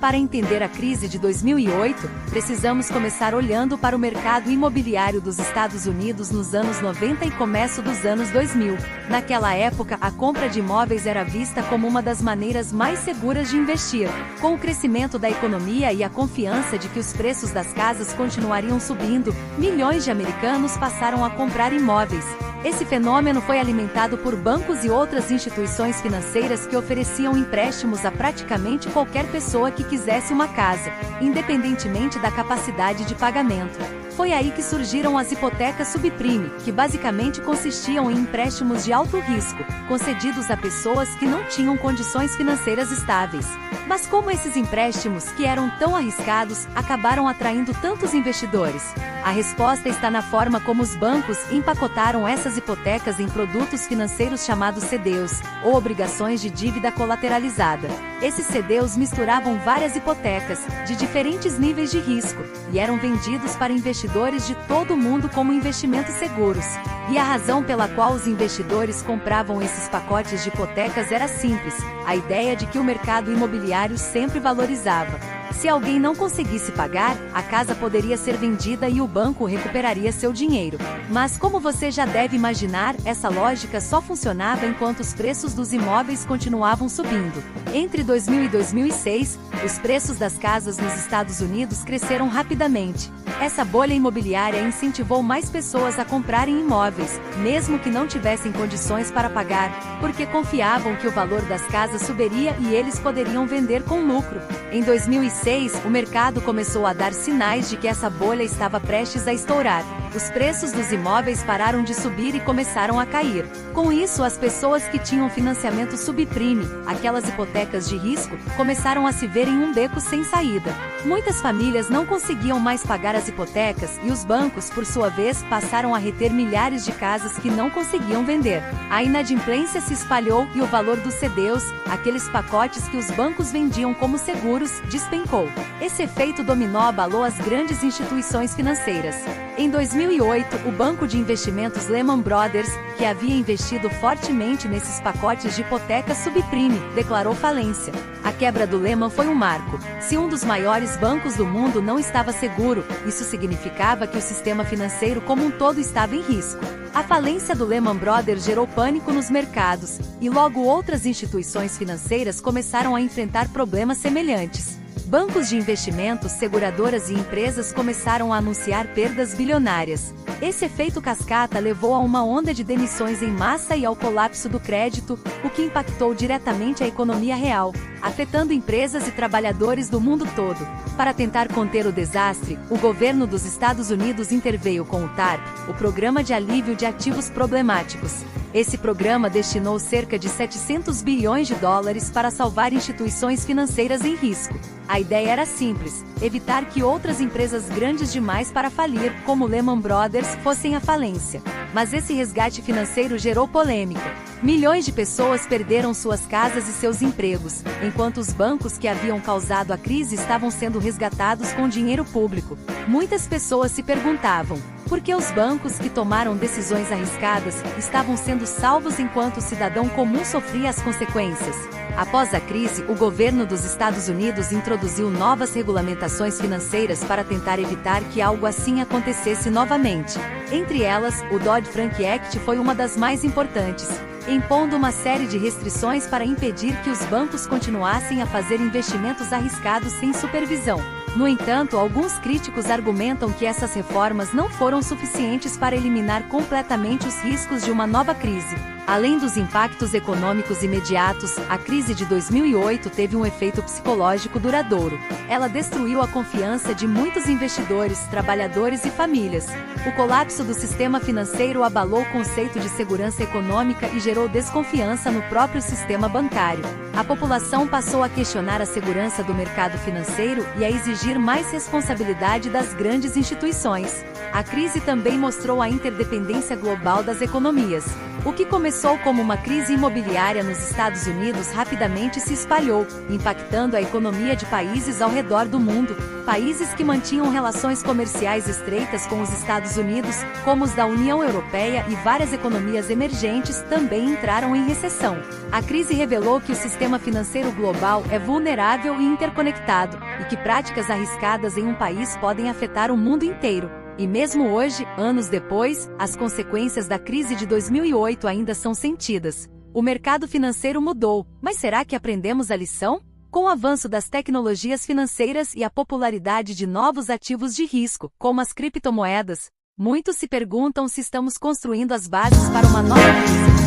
Para entender a crise de 2008, precisamos começar olhando para o mercado imobiliário dos Estados Unidos nos anos 90 e começo dos anos 2000. Naquela época, a compra de imóveis era vista como uma das maneiras mais seguras de investir. Com o crescimento da economia e a confiança de que os preços das casas continuariam subindo, milhões de americanos passaram a comprar imóveis. Esse fenômeno foi alimentado por bancos e outras instituições financeiras que ofereciam empréstimos a praticamente qualquer pessoa que quisesse uma casa, independentemente da capacidade de pagamento. Foi aí que surgiram as hipotecas subprime, que basicamente consistiam em empréstimos de alto risco, concedidos a pessoas que não tinham condições financeiras estáveis. Mas como esses empréstimos, que eram tão arriscados, acabaram atraindo tantos investidores? A resposta está na forma como os bancos empacotaram essas hipotecas em produtos financeiros chamados CDOs, ou obrigações de dívida colateralizada. Esses CDOs misturavam várias hipotecas, de diferentes níveis de risco, e eram vendidos para investidores de todo o mundo como investimentos seguros. E a razão pela qual os investidores compravam esses pacotes de hipotecas era simples: a ideia de que o mercado imobiliário sempre valorizava. Se alguém não conseguisse pagar, a casa poderia ser vendida e o banco recuperaria seu dinheiro. Mas como você já deve imaginar, essa lógica só funcionava enquanto os preços dos imóveis continuavam subindo. Entre 2000 e 2006, os preços das casas nos Estados Unidos cresceram rapidamente. Essa bolha imobiliária incentivou mais pessoas a comprarem imóveis, mesmo que não tivessem condições para pagar, porque confiavam que o valor das casas subiria e eles poderiam vender com lucro. Em 2006, o mercado começou a dar sinais de que essa bolha estava prestes a estourar. Os preços dos imóveis pararam de subir e começaram a cair. Com isso, as pessoas que tinham financiamento subprime, aquelas hipotecas de risco, começaram a se ver em um beco sem saída. Muitas famílias não conseguiam mais pagar as hipotecas e os bancos, por sua vez, passaram a reter milhares de casas que não conseguiam vender. A inadimplência se espalhou e o valor dos CDOs, aqueles pacotes que os bancos vendiam como seguros, despencou. Esse efeito dominó abalou as grandes instituições financeiras. Em 2008, o banco de investimentos Lehman Brothers, que havia investido fortemente nesses pacotes de hipotecas subprime, declarou falência. A quebra do Lehman foi um marco. Se um dos maiores bancos do mundo não estava seguro, isso significava que o sistema financeiro como um todo estava em risco. A falência do Lehman Brothers gerou pânico nos mercados, e logo outras instituições financeiras começaram a enfrentar problemas semelhantes. Bancos de investimentos, seguradoras e empresas começaram a anunciar perdas bilionárias. Esse efeito cascata levou a uma onda de demissões em massa e ao colapso do crédito, o que impactou diretamente a economia real, afetando empresas e trabalhadores do mundo todo. Para tentar conter o desastre, o governo dos Estados Unidos interveio com o TARP, o Programa de Alívio de Ativos Problemáticos. Esse programa destinou cerca de 700 bilhões de dólares para salvar instituições financeiras em risco. A ideia era simples: evitar que outras empresas grandes demais para falir, como Lehman Brothers, fossem à falência. Mas esse resgate financeiro gerou polêmica. Milhões de pessoas perderam suas casas e seus empregos, enquanto os bancos que haviam causado a crise estavam sendo resgatados com dinheiro público. Muitas pessoas se perguntavam: por que os bancos que tomaram decisões arriscadas estavam sendo salvos enquanto o cidadão comum sofria as consequências? Após a crise, o governo dos Estados Unidos introduziu novas regulamentações financeiras para tentar evitar que algo assim acontecesse novamente. Entre elas, o Dodd-Frank Act foi uma das mais importantes, impondo uma série de restrições para impedir que os bancos continuassem a fazer investimentos arriscados sem supervisão. No entanto, alguns críticos argumentam que essas reformas não foram suficientes para eliminar completamente os riscos de uma nova crise. Além dos impactos econômicos imediatos, a crise de 2008 teve um efeito psicológico duradouro. Ela destruiu a confiança de muitos investidores, trabalhadores e famílias. O colapso do sistema financeiro abalou o conceito de segurança econômica e gerou desconfiança no próprio sistema bancário. A população passou a questionar a segurança do mercado financeiro e a exigir mais responsabilidade das grandes instituições. A crise também mostrou a interdependência global das economias. O que começou como uma crise imobiliária nos Estados Unidos rapidamente se espalhou, impactando a economia de países ao redor do mundo. Países que mantinham relações comerciais estreitas com os Estados Unidos, como os da União Europeia e várias economias emergentes, também entraram em recessão. A crise revelou que o sistema sistema financeiro global é vulnerável e interconectado, e que práticas arriscadas em um país podem afetar o mundo inteiro. E mesmo hoje, anos depois, as consequências da crise de 2008 ainda são sentidas. O mercado financeiro mudou, mas será que aprendemos a lição? Com o avanço das tecnologias financeiras e a popularidade de novos ativos de risco, como as criptomoedas, muitos se perguntam se estamos construindo as bases para uma nova crise.